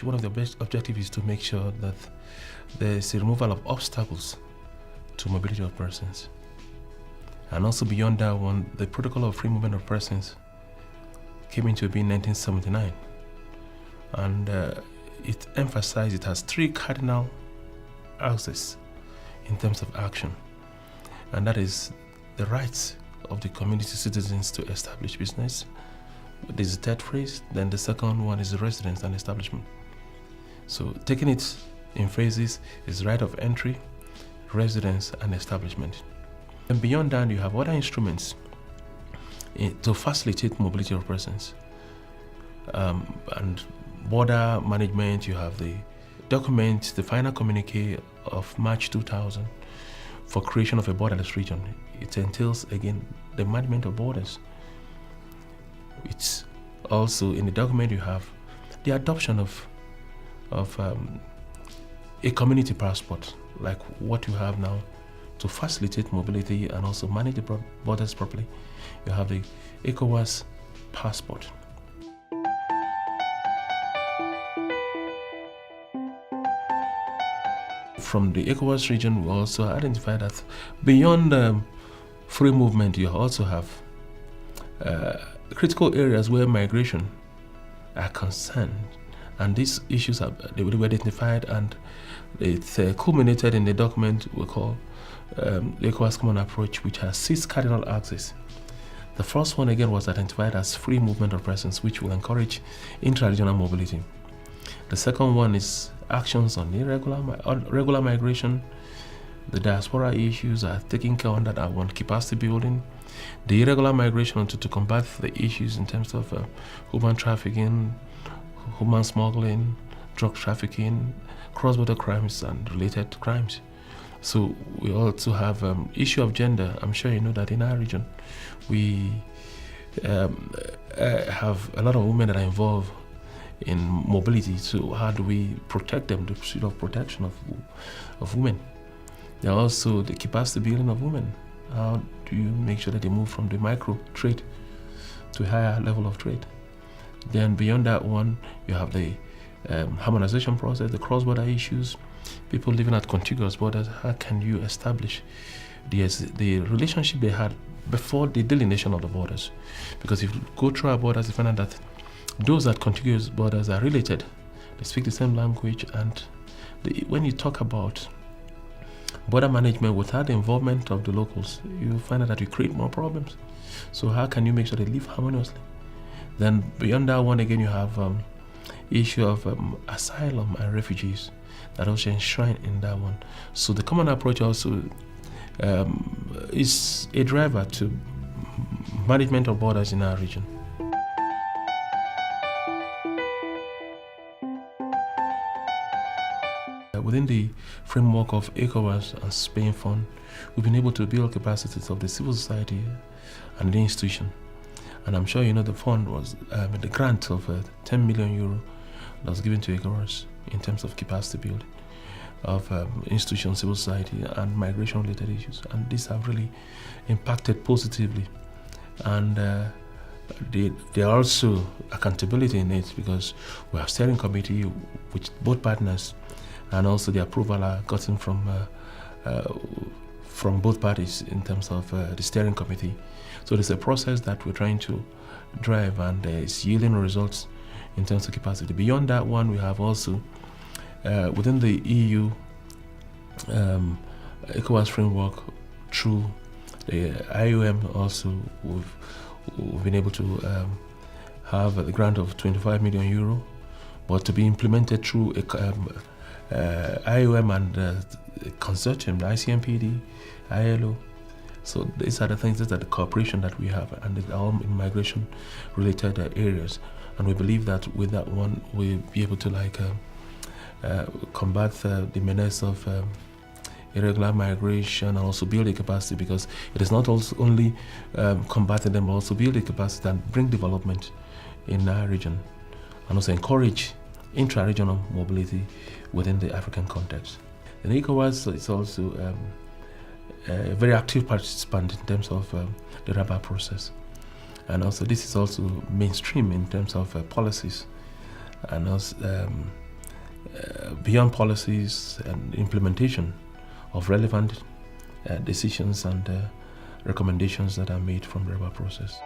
one of the best objectives is to make sure that there is a removal of obstacles to mobility of persons. And also beyond that one, the Protocol of Free Movement of Persons came into being in 1979. And it emphasized it has three cardinal axes in terms of action. And that is the rights of the community citizens to establish business. This is the third phrase. Then the second one is the residence and establishment. So taking it in phases is right of entry, residence, and establishment. And beyond that, you have other instruments to facilitate mobility of persons. And border management, you have the document, the final communique of March 2000 for creation of a borderless region. It entails, again, the management of borders. It's also, in the document, you have the adoption of a community passport, like what you have now, to facilitate mobility and also manage the borders properly. You have the ECOWAS passport. From the ECOWAS region, we also identify that beyond free movement, you also have critical areas where migration are concerned, and these issues they were identified, and it culminated in the document we call the ECOWAS Common Approach, which has 6 cardinal axes. The first one again was identified as free movement of persons, which will encourage intra-regional mobility. The second one is actions on regular migration. The diaspora issues are taken care of that are on capacity building. The irregular migration to combat the issues in terms of human trafficking, human smuggling, drug trafficking, cross-border crimes and related crimes. So we also have issue of gender. I'm sure you know that in our region we have a lot of women that are involved in mobility. So how do we protect them, the pursuit of protection of women? There are also the capacity building of women. How do you make sure that they move from the micro trade to a higher level of trade? Then beyond that one, you have the harmonization process, the cross-border issues, people living at contiguous borders. How can you establish the relationship they had before the delineation of the borders? Because if you go through our borders, you find out that those at contiguous borders are related. They speak the same language, and when you talk about border management without the involvement of the locals, you find out that you create more problems. So how can you make sure they live harmoniously? Then beyond that one again, you have issue of asylum and refugees that also enshrine in that one. So the common approach also is a driver to management of borders in our region. Within the framework of ECOWAS and Spain Fund, we've been able to build capacities of the civil society and the institution. And I'm sure you know the fund was the grant of 10 million euro that was given to ECOWAS in terms of capacity building of institutions, civil society, and migration-related issues. And these have really impacted positively. And there are also accountability in it, because we have steering committee with both partners, and also the approval are gotten from both parties in terms of the steering committee. So there's a process that we're trying to drive, and it's yielding results in terms of capacity. Beyond that one, we have also within the EU ECOWAS framework, through the IOM also, we've been able to have a grant of 25 million euro, but to be implemented through IOM and consortium, the ICMPD, ILO. So these are the things, these are the cooperation that we have, and they're all in migration-related areas. And we believe that with that one, we'll be able to combat the menace of irregular migration, and also build a capacity, because it is not only combating them, but also build a capacity and bring development in our region, and also encourage intra-regional mobility within the African context. And ECOWAS is also a very active participant in terms of the Rabat process. And also this is also mainstream in terms of policies and also, beyond policies and implementation of relevant decisions and recommendations that are made from the Rabat process.